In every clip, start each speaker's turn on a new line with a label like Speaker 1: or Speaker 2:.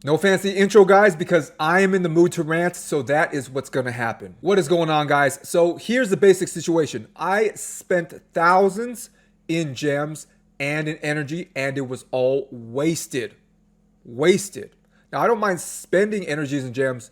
Speaker 1: No fancy intro, guys, because I am in the mood to rant, so that is what's gonna happen. What is going on, guys? So here's the basic situation. I spent thousands in gems and in energy, and it was all wasted. Wasted. Now, I don't mind spending energies and gems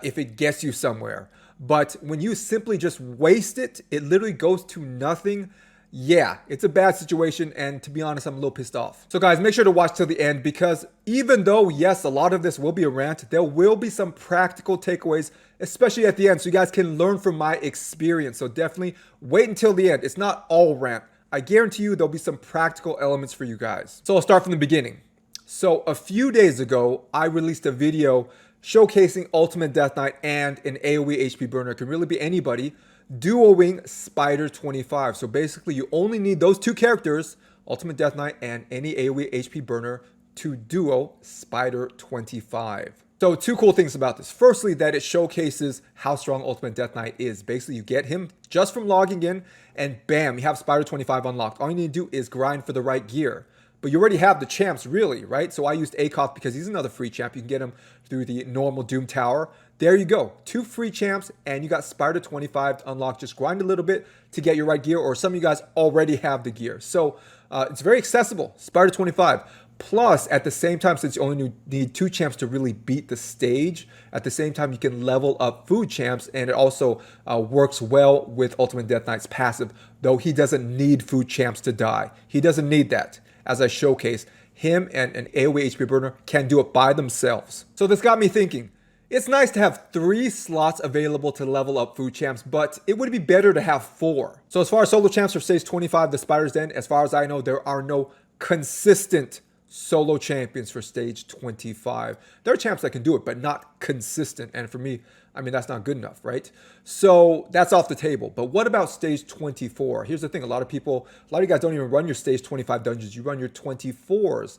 Speaker 1: if it gets you somewhere. But when you simply just waste it, it literally goes to nothing. Yeah, it's a bad situation, and to be honest, I'm a little pissed off. So guys, make sure to watch till the end because even though, yes, a lot of this will be a rant, there will be some practical takeaways, especially at the end, so you guys can learn from my experience. So definitely wait until the end. It's not all rant. I guarantee you there'll be some practical elements for you guys. So I'll start from the beginning. So a few days ago, I released a video showcasing Ultimate Death Knight and an AoE HP burner. It can really be anybody duoing Spider 25. So basically, you only need those two characters, Ultimate Death Knight and any AoE HP burner, to duo Spider 25. So two cool things about this. Firstly, that it showcases how strong Ultimate Death Knight is. Basically, you get him just from logging in, and bam, you have Spider 25 unlocked. All you need to do is grind for the right gear. But you already have the champs, really, right? So I used Akoth because he's another free champ. You can get him through the normal Doom Tower. There you go. 2 free champs, and you got Spider 25 to unlock. Just grind a little bit to get your right gear, or some of you guys already have the gear. So it's very accessible, Spider 25. Plus, at the same time, since you only need 2 champs to really beat the stage, at the same time, you can level up food champs, and it also works well with Ultimate Death Knight's passive, though he doesn't need food champs to die. He doesn't need that. As I showcase, him and an AoE HP burner can do it by themselves. So this got me thinking, it's nice to have 3 slots available to level up food champs, but it would be better to have 4. So as far as solo champs for stage 25, the Spider's Den, as far as I know, there are no consistent solo champions for stage 25. There are champs that can do it, but not consistent. And for me, I mean, that's not good enough, right? So that's off the table. But what about stage 24? Here's the thing. A lot of you guys don't even run your stage 25 dungeons. You run your 24s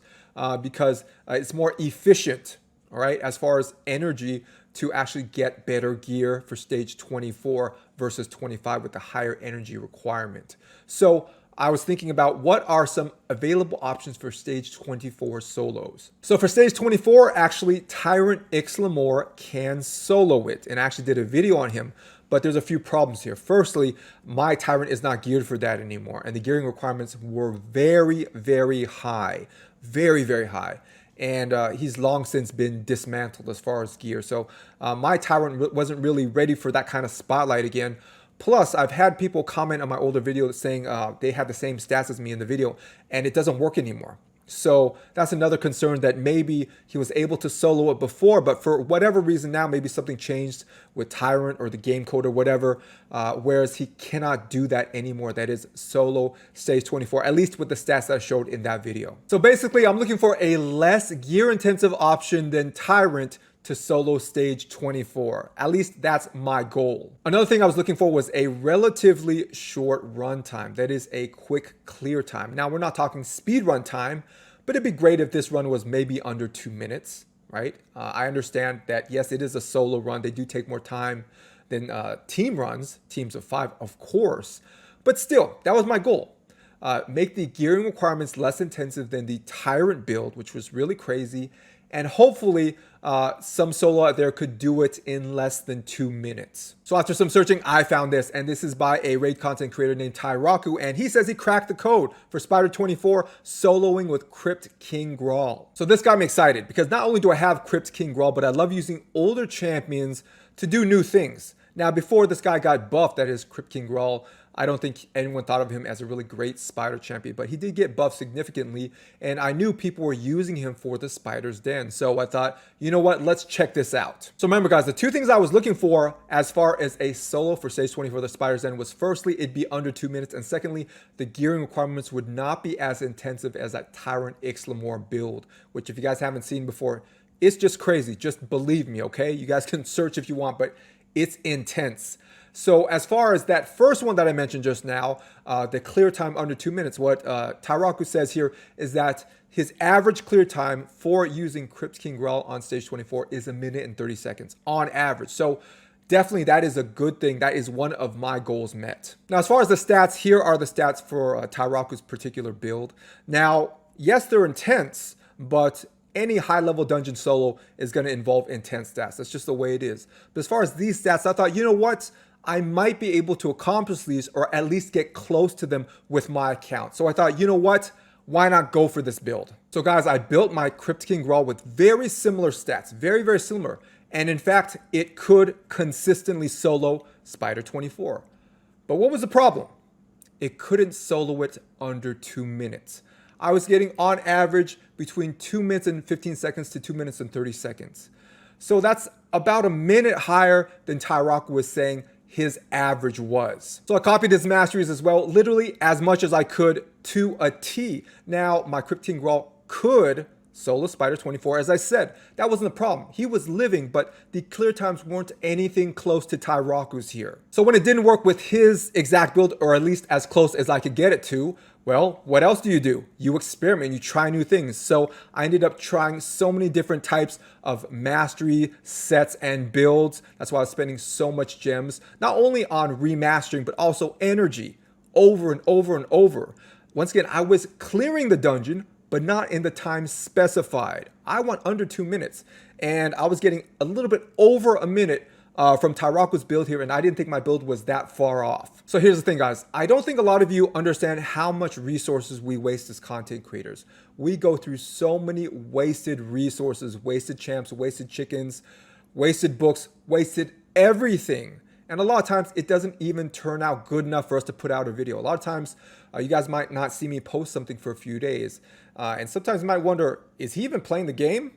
Speaker 1: because it's more efficient, all right, as far as energy to actually get better gear for stage 24 versus 25 with the higher energy requirement. So I was thinking about what are some available options for stage 24 solos. So for stage 24, actually, Tyrant Ixlamore can solo it, and I actually did a video on him, but there's a few problems here. Firstly, my Tyrant is not geared for that anymore, and the gearing requirements were very, very high. Very, very high. And he's long since been dismantled as far as gear. So my Tyrant wasn't really ready for that kind of spotlight again. Plus, I've had people comment on my older video saying they had the same stats as me in the video, and it doesn't work anymore. So that's another concern, that maybe he was able to solo it before, but for whatever reason now, maybe something changed with Tyrant or the game code or whatever, whereas he cannot do that anymore. That is solo stage 24, at least with the stats that I showed in that video. So basically, I'm looking for a less gear-intensive option than Tyrant to solo stage 24. At least that's my goal. Another thing I was looking for was a relatively short run time. That is a quick clear time. Now, we're not talking speed run time, but it'd be great if this run was maybe under 2 minutes, right? I understand that, yes, it is a solo run. They do take more time than team runs, teams of 5, of course. But still, that was my goal. Make the gearing requirements less intensive than the Tyrant build, which was really crazy. And hopefully some solo out there could do it in less than 2 minutes. So after some searching, I found this, and this is by a raid content creator named Tyraku, and he says he cracked the code for Spider 24 soloing with Crypt King Grawl. So this got me excited because not only do I have Crypt King Grawl, but I love using older champions to do new things. Now, before this guy got buffed, that is Crypt King Grawl, I don't think anyone thought of him as a really great spider champion, but he did get buffed significantly, and I knew people were using him for the Spider's Den. So I thought, you know what, let's check this out. So remember, guys, the 2 things I was looking for as far as a solo for stage 24 the Spider's Den was, firstly, it'd be under 2 minutes, and secondly, the gearing requirements would not be as intensive as that Tyrant Ixlamore build, which, if you guys haven't seen before, it's just crazy. Just believe me, okay? You guys can search if you want, but it's intense. So as far as that first one that I mentioned just now, the clear time under 2 minutes, what Tyraku says here is that his average clear time for using Crypt King Grawl on stage 24 is 1 minute and 30 seconds on average. So definitely that is a good thing. That is one of my goals met. Now, as far as the stats, here are the stats for Tyraku's particular build. Now, yes, they're intense, but any high-level dungeon solo is going to involve intense stats. That's just the way it is. But as far as these stats, I thought, you know what? I might be able to accomplish these or at least get close to them with my account. So I thought, you know what? Why not go for this build? So guys, I built my Crypt King Grawl with very similar stats, very, very similar. And in fact, it could consistently solo Spider 24. But what was the problem? It couldn't solo it under 2 minutes. I was getting on average between 2 minutes and 15 seconds to 2 minutes and 30 seconds. So that's about a minute higher than Tyraku was saying his average was. So I copied his masteries as well, literally as much as I could to a T. Now, my Crypt King Grawl could solo Spider 24. As I said, that wasn't the problem. He was living, but the clear times weren't anything close to Tyraku's here. So when it didn't work with his exact build, or at least as close as I could get it to, well, what else do? You experiment, you try new things. So I ended up trying so many different types of mastery sets and builds. That's why I was spending so much gems, not only on remastering, but also energy over and over and over. Once again, I was clearing the dungeon, but not in the time specified. I want under 2 minutes, and I was getting a little bit over a minute from Tyraku's build here, and I didn't think my build was that far off. So here's the thing, guys. I don't think a lot of you understand how much resources we waste as content creators. We go through so many wasted resources, wasted champs, wasted chickens, wasted books, wasted everything. And a lot of times it doesn't even turn out good enough for us to put out a video. A lot of times you guys might not see me post something for a few days. And sometimes you might wonder, is he even playing the game?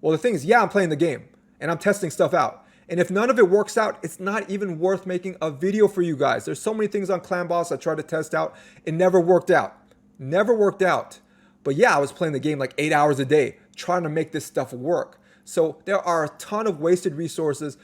Speaker 1: Well, the thing is, yeah, I'm playing the game and I'm testing stuff out. And if none of it works out, it's not even worth making a video for you guys. There's so many things on Clan Boss I tried to test out. It never worked out. Never worked out. But yeah, I was playing the game like 8 hours a day, trying to make this stuff work. So there are a ton of wasted resources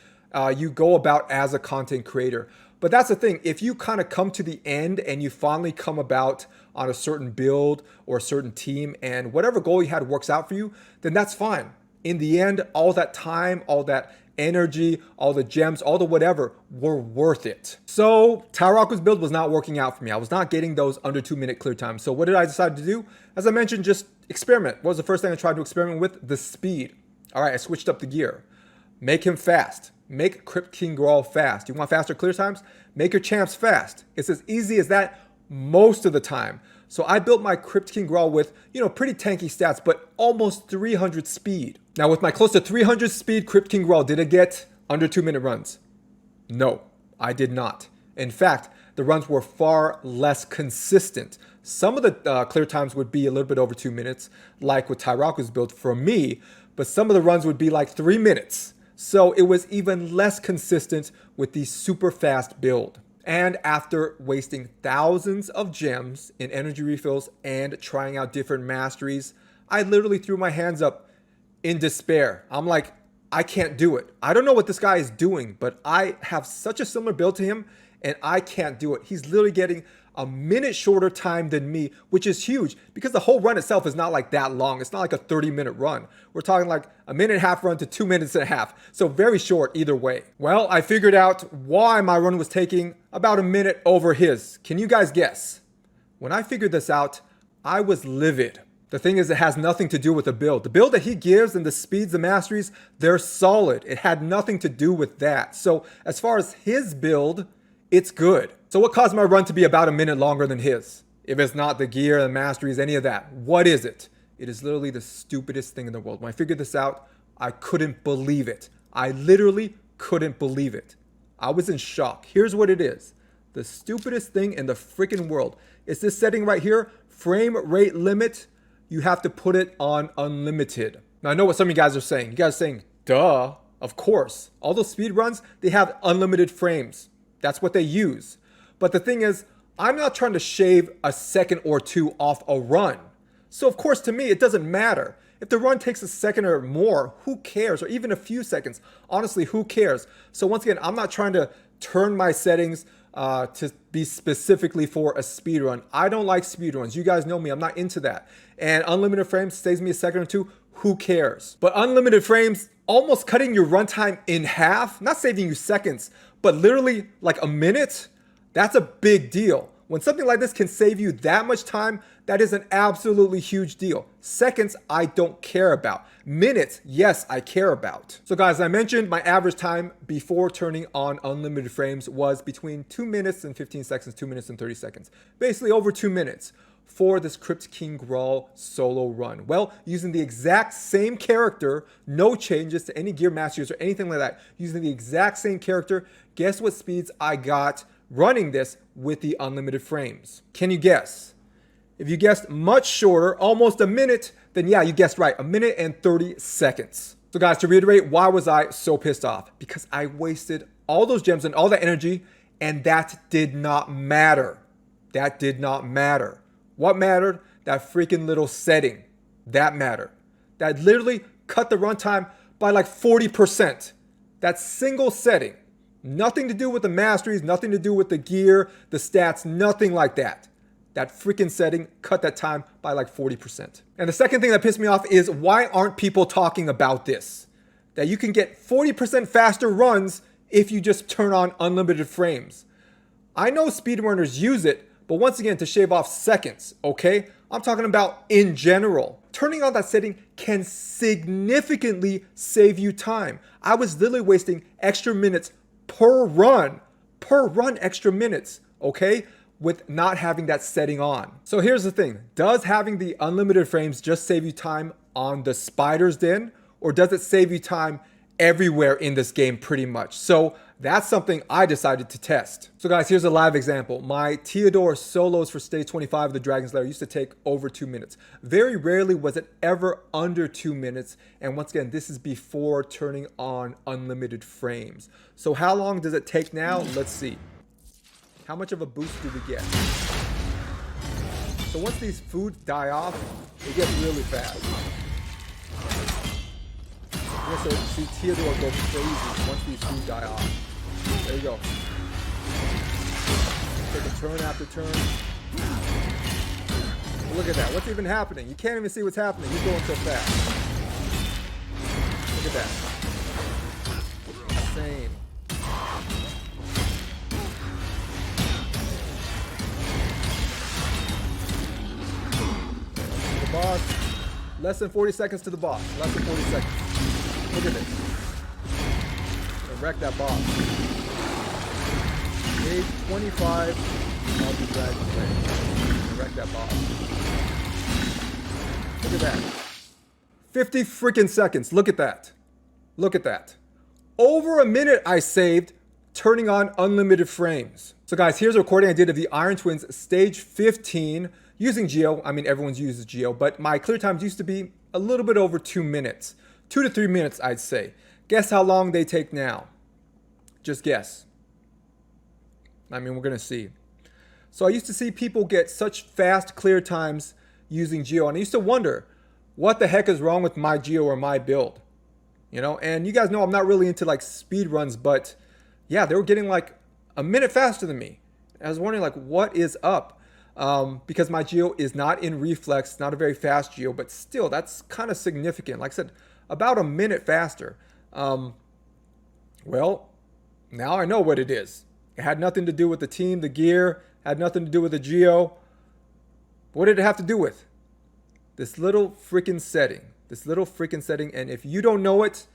Speaker 1: you go about as a content creator. But that's the thing. If you kind of come to the end and you finally come about on a certain build or a certain team and whatever goal you had works out for you, then that's fine. In the end, all that time, all that energy, all the gems, all the whatever were worth it. So Tyraku's build was not working out for me. I was not getting those under 2 minute clear times. So what did I decide to do? As I mentioned, just experiment. What was the first thing I tried to experiment with? The speed. All right, I switched up the gear. Make him fast. Make Crypt King Grawl fast. You want faster clear times? Make your champs fast. It's as easy as that most of the time. So I built my Crypt King Grawl with, pretty tanky stats, but almost 300 speed. Now with my close to 300 speed Crypt King Grawl, did it get under 2 minute runs? No, I did not. In fact, the runs were far less consistent. Some of the clear times would be a little bit over 2 minutes, like with Tyraku's build for me, but some of the runs would be like 3 minutes. So it was even less consistent with the super fast build. And after wasting thousands of gems in energy refills and trying out different masteries, I literally threw my hands up in despair. I'm like, I can't do it. I don't know what this guy is doing, but I have such a similar build to him and I can't do it. He's literally getting a minute shorter time than me, which is huge because the whole run itself is not like that long. It's not like a 30-minute run. We're talking like a minute and a half run to 2 minutes and a half. So very short either way. Well, I figured out why my run was taking about a minute over his. Can you guys guess? When I figured this out, I was livid. The thing is, it has nothing to do with the build. The build that he gives and the speeds, the masteries, they're solid. It had nothing to do with that. So as far as his build, it's good. So what caused my run to be about a minute longer than his? If it's not the gear, the masteries, any of that, what is it? It is literally the stupidest thing in the world. When I figured this out, I couldn't believe it. I literally couldn't believe it. I was in shock. Here's what it is. The stupidest thing in the freaking world is this setting right here, frame rate limit. You have to put it on unlimited. Now I know what some of you guys are saying. You guys are saying, duh, of course. All those speed runs, they have unlimited frames. That's what they use. But the thing is, I'm not trying to shave a second or two off a run. So of course, to me, it doesn't matter. If the run takes a second or more, who cares? Or even a few seconds. Honestly, who cares? So once again, I'm not trying to turn my settings to be specifically for a speed run. I don't like speed runs. You guys know me. I'm not into that. And unlimited frames saves me a second or two. Who cares? But unlimited frames, almost cutting your runtime in half, not saving you seconds, but literally like a minute, that's a big deal. When something like this can save you that much time, that is an absolutely huge deal. Seconds, I don't care about. Minutes, yes, I care about. So guys, I mentioned my average time before turning on unlimited frames was between 2 minutes and 15 seconds, 2 minutes and 30 seconds. Basically over 2 minutes for this Crypt King Grawl solo run. Well, using the exact same character, no changes to any gear masters or anything like that, using the exact same character, guess what speeds I got running this with the unlimited frames? Can you guess? If you guessed much shorter, almost a minute, then yeah, you guessed right, 1 minute and 30 seconds. So guys, to reiterate, why was I so pissed off? Because I wasted all those gems and all that energy, and that did not matter. That did not matter. What mattered? That freaking little setting. That mattered. That literally cut the runtime by like 40%. That single setting. Nothing to do with the masteries, nothing to do with the gear, the stats, nothing like that. That freaking setting cut that time by like 40%. And the second thing that pissed me off is why aren't people talking about this? That you can get 40% faster runs if you just turn on unlimited frames. I know speedrunners use it, but once again, to shave off seconds, okay? I'm talking about in general. Turning on that setting can significantly save you time. I was literally wasting extra minutes per run extra minutes, okay? With not having that setting on. So here's the thing. Does having the unlimited frames just save you time on the Spider's Den? Or does it save you time everywhere in this game pretty much? So that's something I decided to test. So guys, here's a live example. My Theodore solos for stage 25 of the Dragon's Lair used to take over 2 minutes. Very rarely was it ever under 2 minutes. And once again, this is before turning on unlimited frames. So how long does it take now? Let's see. How much of a boost do we get? So once these foods die off, it gets really fast. You're gonna see Theodore go crazy once these foods die off. There you go. Take a turn after turn. Look at that. What's even happening? You can't even see what's happening. He's going so fast. Look at that. Insane. The boss. Less than 40 seconds to the boss. Less than 40 seconds. Look at this. Wreck that boss. Age 25 of the Dragon's Lair. Wreck that boss. Look at that. 50 freaking seconds. Look at that. Look at that. Over a minute I saved turning on unlimited frames. So guys, here's a recording I did of the Iron Twins stage 15 using Geo. I mean, everyone's uses Geo, but my clear times used to be a little bit over 2 minutes. 2 to 3 minutes, I'd say. Guess how long they take now? Just guess. I mean, we're going to see. So I used to see people get such fast clear times using Geo, and I used to wonder, what the heck is wrong with my Geo or my build? You know, and you guys know I'm not really into like speed runs, but yeah, they were getting like a minute faster than me. I was wondering like, what is up? Because my Geo is not in reflex, not a very fast Geo, but still that's kind of significant. Like I said, about a minute faster. Well, now I know what it is. It had nothing to do with the team, the gear, had nothing to do with the Geo. What did it have to do with? This little freaking setting. This little freaking setting. And if you don't know it,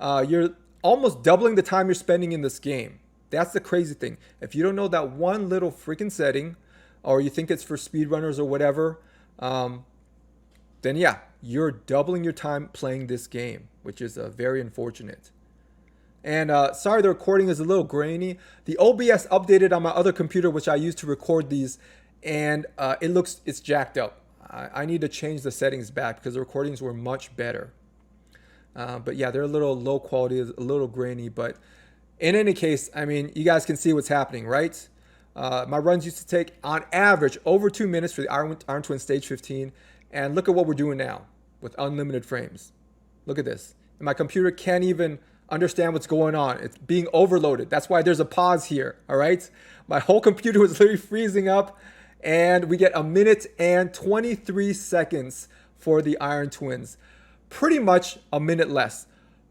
Speaker 1: you're almost doubling the time you're spending in this game. That's the crazy thing. If you don't know that one little freaking setting, or you think it's for speedrunners or whatever, then yeah, you're doubling your time playing this game, which is very unfortunate. And sorry, the recording is a little grainy. The OBS updated on my other computer, which I use to record these, and it's jacked up. I need to change the settings back because the recordings were much better. But yeah, they're a little low quality, a little grainy. But in any case, I mean, you guys can see what's happening, right? My runs used to take, on average, over 2 minutes for the Iron Twin Stage 15. And look at what we're doing now with unlimited frames. Look at this. And my computer can't even understand what's going on. It's being overloaded. That's why there's a pause here, all right? My whole computer was literally freezing up, and we get 1 minute and 23 seconds for the Iron Twins. Pretty much a minute less.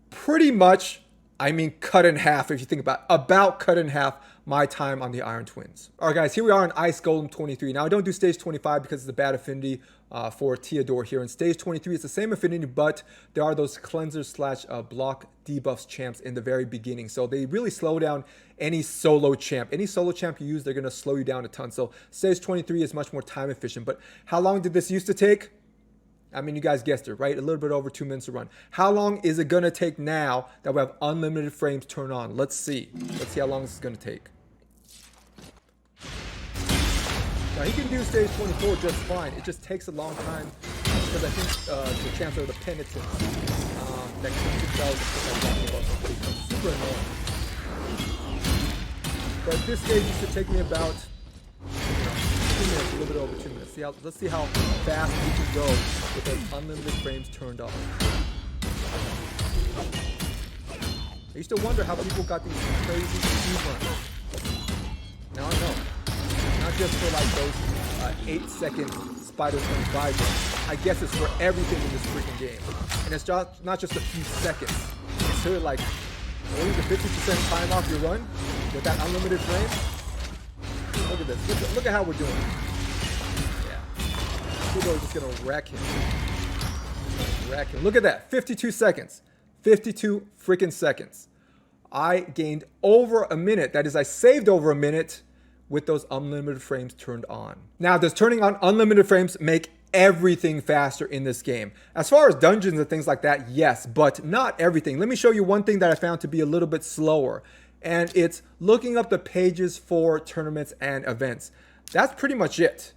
Speaker 1: Pretty much, I mean, cut in half if you think about cut in half my time on the Iron Twins. All right, guys, here we are on Ice Golem 23. Now, I don't do stage 25 because it's a bad affinity for Theodore here. In stage 23, it's the same affinity, but there are those cleansers slash block debuffs champs in the very beginning. So they really slow down any solo champ. Any solo champ you use, they're going to slow you down a ton. So stage 23 is much more time efficient. But how long did this used to take? I mean, you guys guessed it, right? A little bit over 2 minutes to run. How long is it going to take now that we have unlimited frames turned on? Let's see. Let's see how long this is going to take. Now, he can do stage 24 just fine. It just takes a long time because I think the chance of the penitence that comes super annoying. But this stage used to take me about 2 minutes, a little bit over 2 minutes. Let's see how fast we can go with those unlimited frames turned on. I used to wonder how people got these crazy speed runs. Now I know. Not just for like those 8-second Spider 25 runs. I guess it's for everything in this freaking game. And it's just, not just a few seconds. It's sort of like only the 50% time off your run with that unlimited frame. Look at this. Look at how we're doing. Yeah. People are just going to wreck him. Wreck him. Look at that. 52 seconds. 52 freaking seconds. I gained over a minute. That is, I saved over a minute with those unlimited frames turned on. Now, does turning on unlimited frames make everything faster in this game? As far as dungeons and things like that, yes, but not everything. Let me show you one thing that I found to be a little bit slower. And it's looking up the pages for tournaments and events. That's pretty much it.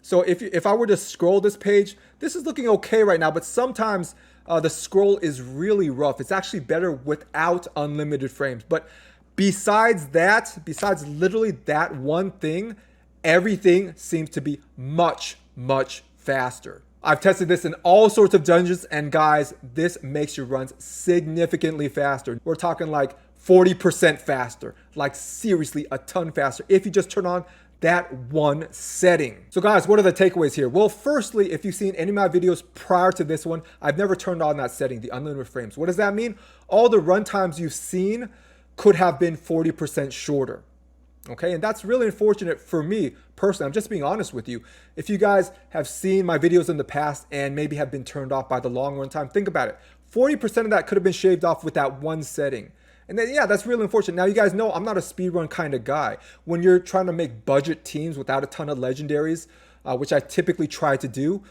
Speaker 1: So if I were to scroll this page, this is looking okay right now, but sometimes the scroll is really rough. It's actually better without unlimited frames. But besides that, besides literally that one thing, everything seems to be much, much faster. I've tested this in all sorts of dungeons, and guys, this makes your runs significantly faster. We're talking like 40% faster, like seriously a ton faster if you just turn on that one setting. So guys, what are the takeaways here? Well, firstly, if you've seen any of my videos prior to this one, I've never turned on that setting, the unlimited frames. What does that mean? All the run times you've seen could have been 40% shorter. Okay, and that's really unfortunate for me personally. I'm just being honest with you. If you guys have seen my videos in the past and maybe have been turned off by the long run time, think about it. 40% of that could have been shaved off with that one setting. And then, yeah, that's really unfortunate. Now, you guys know I'm not a speedrun kind of guy. When you're trying to make budget teams without a ton of legendaries, which I typically try to do,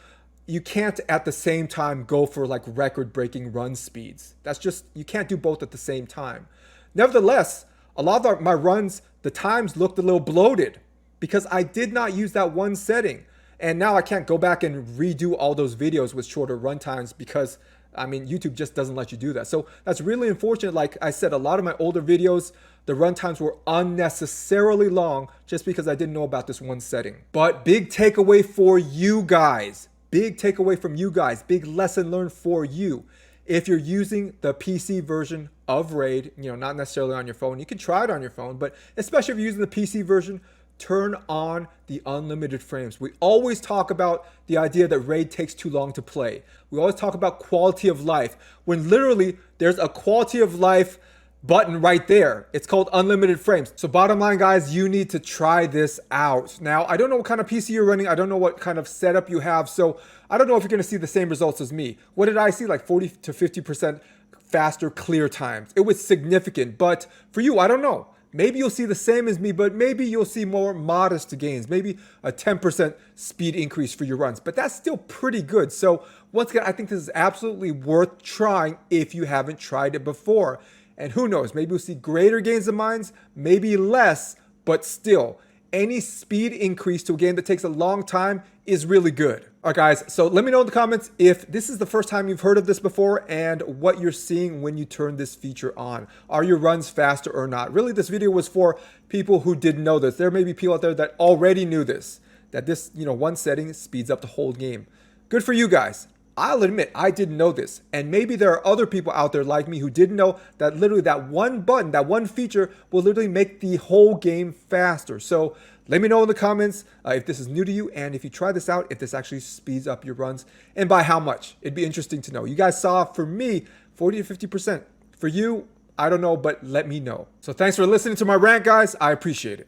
Speaker 1: you can't at the same time go for like record-breaking run speeds. That's just, you can't do both at the same time. Nevertheless, a lot of my runs, the times looked a little bloated because I did not use that one setting. And now I can't go back and redo all those videos with shorter run times because, I mean, YouTube just doesn't let you do that. So that's really unfortunate. Like I said, a lot of my older videos, the run times were unnecessarily long just because I didn't know about this one setting. But big takeaway for you guys, big takeaway from you guys, big lesson learned for you. If you're using the PC version of Raid, you know, not necessarily on your phone, you can try it on your phone, but especially if you're using the PC version, turn on the unlimited frames. We always talk about the idea that Raid takes too long to play. We always talk about quality of life when literally there's a quality of life button right there. It's called unlimited frames. So bottom line, guys, you need to try this out. Now, I don't know what kind of PC you're running. I don't know what kind of setup you have. So I don't know if you're going to see the same results as me. What did I see? Like 40 to 50% faster clear times. It was significant. But for you, I don't know. Maybe you'll see the same as me, but maybe you'll see more modest gains. Maybe a 10% speed increase for your runs. But that's still pretty good. So once again, I think this is absolutely worth trying if you haven't tried it before. And who knows, maybe we'll see greater gains of mines, maybe less, but still, any speed increase to a game that takes a long time is really good. All right, guys, so let me know in the comments if this is the first time you've heard of this before and what you're seeing when you turn this feature on. Are your runs faster or not? Really, this video was for people who didn't know this. There may be people out there that already knew this, that this, one setting speeds up the whole game. Good for you guys. I'll admit, I didn't know this. And maybe there are other people out there like me who didn't know that literally that one button, that one feature will literally make the whole game faster. So let me know in the comments if this is new to you and if you try this out, if this actually speeds up your runs and by how much. It'd be interesting to know. You guys saw, for me, 40 to 50%. For you, I don't know, but let me know. So thanks for listening to my rant, guys. I appreciate it.